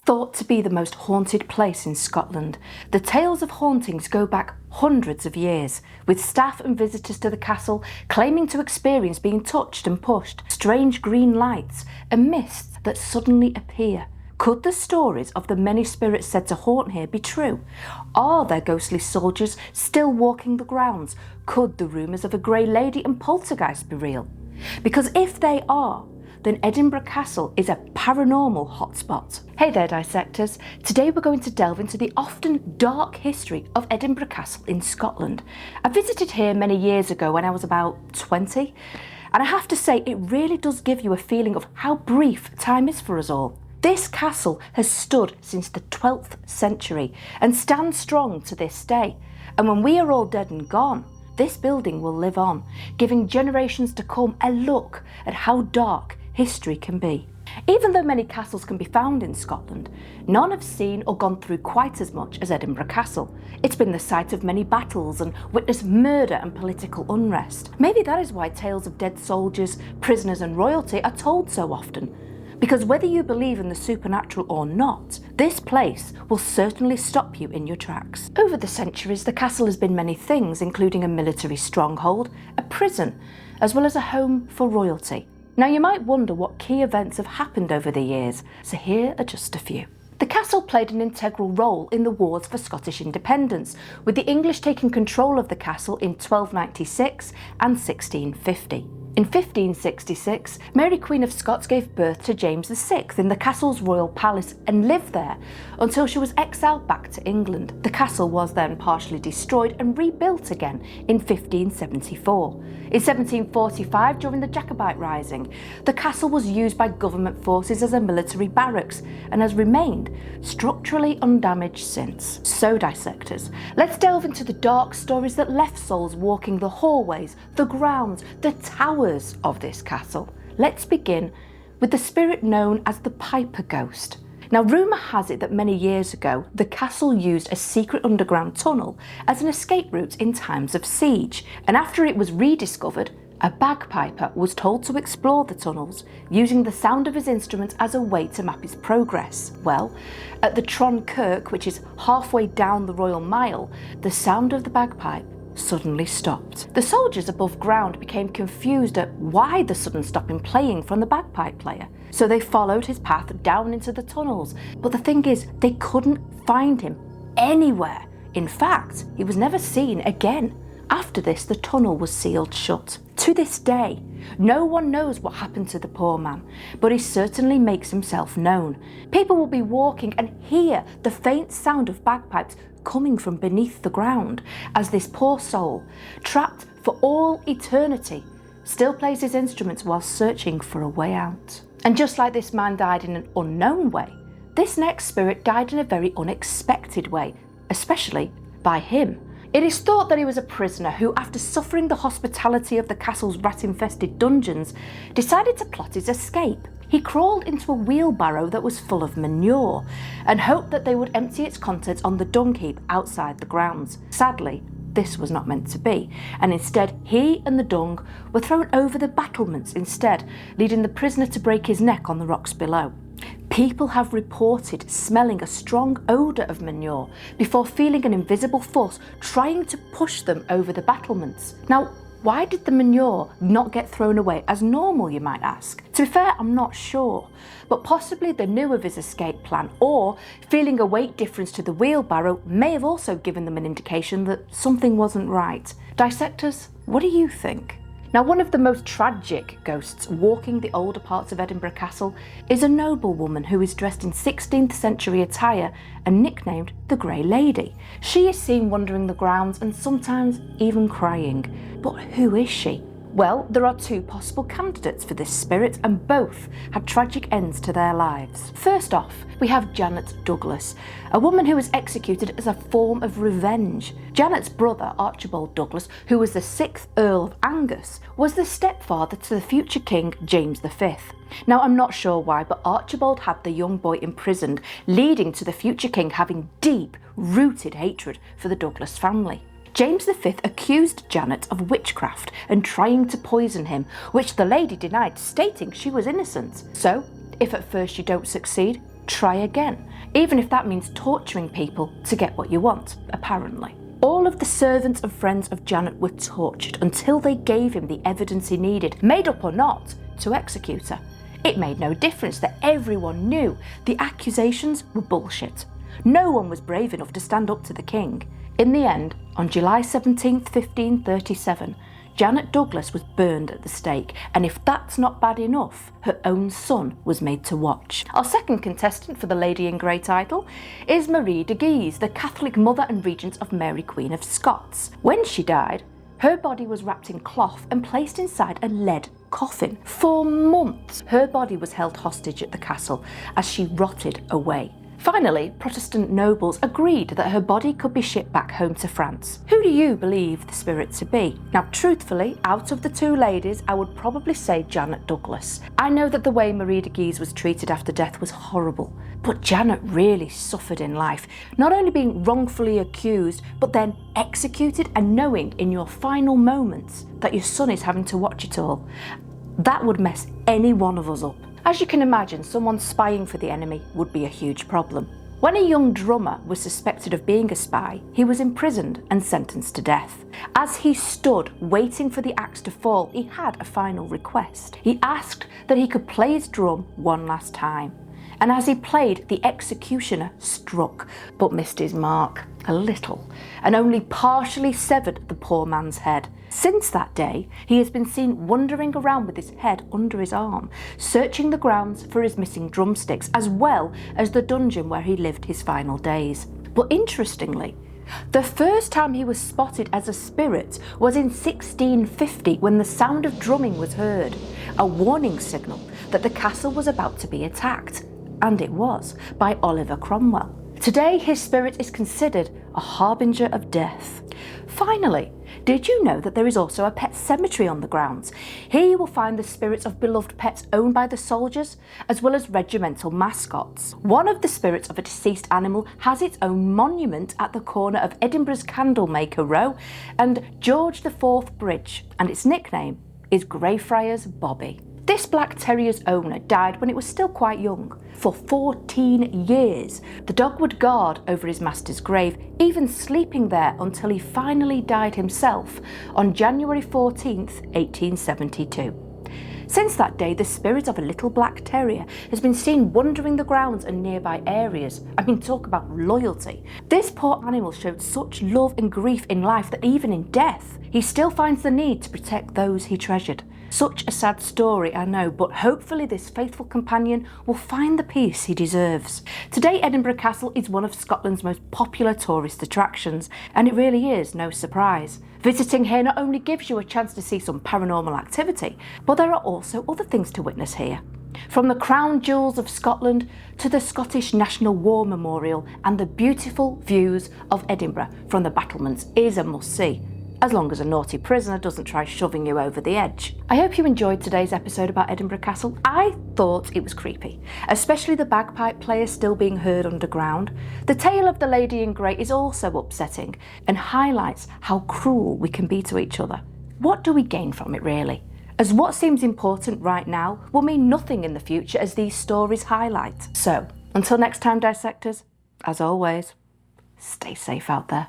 Thought to be the most haunted place in Scotland, the tales of hauntings go back hundreds of years, with staff and visitors to the castle claiming to experience being touched and pushed, strange green lights and mists that suddenly appear. Could the stories of the many spirits said to haunt here be true? Are there ghostly soldiers still walking the grounds? Could the rumours of a grey lady and poltergeists be real? Because if they are, then Edinburgh Castle is a paranormal hotspot. Hey there dissectors, today we're going to delve into the often dark history of Edinburgh Castle in Scotland. I visited here many years ago when I was about 20, and I have to say it really does give you a feeling of how brief time is for us all. This castle has stood since the 12th century and stands strong to this day, and when we are all dead and gone, this building will live on, giving generations to come a look at how dark history can be. Even though many castles can be found in Scotland, none have seen or gone through quite as much as Edinburgh Castle. It's been the site of many battles and witnessed murder and political unrest. Maybe that is why tales of dead soldiers, prisoners and royalty are told so often. Because whether you believe in the supernatural or not, this place will certainly stop you in your tracks. Over the centuries, the castle has been many things, including a military stronghold, a prison, as well as a home for royalty. Now you might wonder what key events have happened over the years, so here are just a few. The castle played an integral role in the wars for Scottish independence, with the English taking control of the castle in 1296 and 1650. In 1566, Mary Queen of Scots gave birth to James VI in the castle's royal palace and lived there until she was exiled back to England. The castle was then partially destroyed and rebuilt again in 1574. In 1745, during the Jacobite Rising, the castle was used by government forces as a military barracks and has remained structurally undamaged since. So dissectors, let's delve into the dark stories that left souls walking the hallways, the grounds, the towers of this castle. Let's begin with the spirit known as the Piper Ghost. Now, rumour has it that many years ago, the castle used a secret underground tunnel as an escape route in times of siege, and after it was rediscovered, a bagpiper was told to explore the tunnels, using the sound of his instrument as a way to map his progress. Well, at the Tron Kirk, which is halfway down the Royal Mile, the sound of the bagpipe suddenly stopped. The soldiers above ground became confused at why the sudden stop in playing from the bagpipe player, so they followed his path down into the tunnels. But the thing is, they couldn't find him anywhere. In fact, he was never seen again. After this, the tunnel was sealed shut. To this day, no one knows what happened to the poor man, but he certainly makes himself known. People will be walking and hear the faint sound of bagpipes coming from beneath the ground as this poor soul, trapped for all eternity, still plays his instruments while searching for a way out. And just like this man died in an unknown way, this next spirit died in a very unexpected way, especially by him. It is thought that he was a prisoner who, after suffering the hospitality of the castle's rat-infested dungeons, decided to plot his escape. He crawled into a wheelbarrow that was full of manure and hoped that they would empty its contents on the dung heap outside the grounds. Sadly, this was not meant to be, and instead he and the dung were thrown over the battlements instead, leading the prisoner to break his neck on the rocks below. People have reported smelling a strong odour of manure before feeling an invisible force trying to push them over the battlements. Now, why did the manure not get thrown away as normal, you might ask? To be fair, I'm not sure, but possibly they knew of his escape plan, or feeling a weight difference to the wheelbarrow may have also given them an indication that something wasn't right. Dissectors, what do you think? Now, one of the most tragic ghosts walking the older parts of Edinburgh Castle is a noblewoman who is dressed in 16th century attire and nicknamed the Grey Lady. She is seen wandering the grounds and sometimes even crying. But who is she? Well, there are two possible candidates for this spirit, and both had tragic ends to their lives. First off, we have Janet Douglas, a woman who was executed as a form of revenge. Janet's brother, Archibald Douglas, who was the 6th Earl of Angus, was the stepfather to the future King James V. Now, I'm not sure why, but Archibald had the young boy imprisoned, leading to the future king having deep-rooted hatred for the Douglas family. James V accused Janet of witchcraft and trying to poison him, which the lady denied, stating she was innocent. So, if at first you don't succeed, try again. even if that means torturing people to get what you want, apparently. All of the servants and friends of Janet were tortured until they gave him the evidence he needed, made up or not, to execute her. It made no difference that everyone knew the accusations were bullshit. No one was brave enough to stand up to the king. In the end, on July 17th, 1537, Janet Douglas was burned at the stake, and if that's not bad enough, her own son was made to watch. Our second contestant for the Lady in Grey title is Marie de Guise, the Catholic mother and regent of Mary Queen of Scots. When she died, her body was wrapped in cloth and placed inside a lead coffin. For months, her body was held hostage at the castle as she rotted away. Finally, Protestant nobles agreed that her body could be shipped back home to France. Who do you believe the spirit to be? Now, truthfully, out of the two ladies, I would probably say Janet Douglas. I know that the way Marie de Guise was treated after death was horrible, but Janet really suffered in life, not only being wrongfully accused, but then executed and knowing in your final moments that your son is having to watch it all. That would mess any one of us up. As you can imagine, someone spying for the enemy would be a huge problem. When a young drummer was suspected of being a spy, he was imprisoned and sentenced to death. As he stood waiting for the axe to fall, he had a final request. He asked that he could play his drum one last time. And as he played, the executioner struck, but missed his mark a little, and only partially severed the poor man's head. Since that day, he has been seen wandering around with his head under his arm, searching the grounds for his missing drumsticks, as well as the dungeon where he lived his final days. But interestingly, the first time he was spotted as a spirit was in 1650, when the sound of drumming was heard, a warning signal that the castle was about to be attacked. And it was, by Oliver Cromwell. Today, his spirit is considered a harbinger of death. Finally, did you know that there is also a pet cemetery on the grounds? Here you will find the spirits of beloved pets owned by the soldiers, as well as regimental mascots. One of the spirits of a deceased animal has its own monument at the corner of Edinburgh's Candlemaker Row and George IV Bridge, and its nickname is Greyfriars Bobby. This black terrier's owner died when it was still quite young. For 14 years, the dog would guard over his master's grave, even sleeping there until he finally died himself on January 14th, 1872. Since that day, the spirit of a little black terrier has been seen wandering the grounds and nearby areas. I mean, talk about loyalty. This poor animal showed such love and grief in life that even in death, he still finds the need to protect those he treasured. Such a sad story, I know, but hopefully this faithful companion will find the peace he deserves. Today, Edinburgh Castle is one of Scotland's most popular tourist attractions, and it really is no surprise. Visiting here not only gives you a chance to see some paranormal activity, but there are also other things to witness here. From the crown jewels of Scotland to the Scottish National War Memorial, and the beautiful views of Edinburgh from the battlements is a must-see, as long as a naughty prisoner doesn't try shoving you over the edge. I hope you enjoyed today's episode about Edinburgh Castle. I thought it was creepy, especially the bagpipe player still being heard underground. The tale of the Lady in Grey is also upsetting and highlights how cruel we can be to each other. What do we gain from it really? As what seems important right now will mean nothing in the future, as these stories highlight. So, until next time, dissectors, as always, stay safe out there.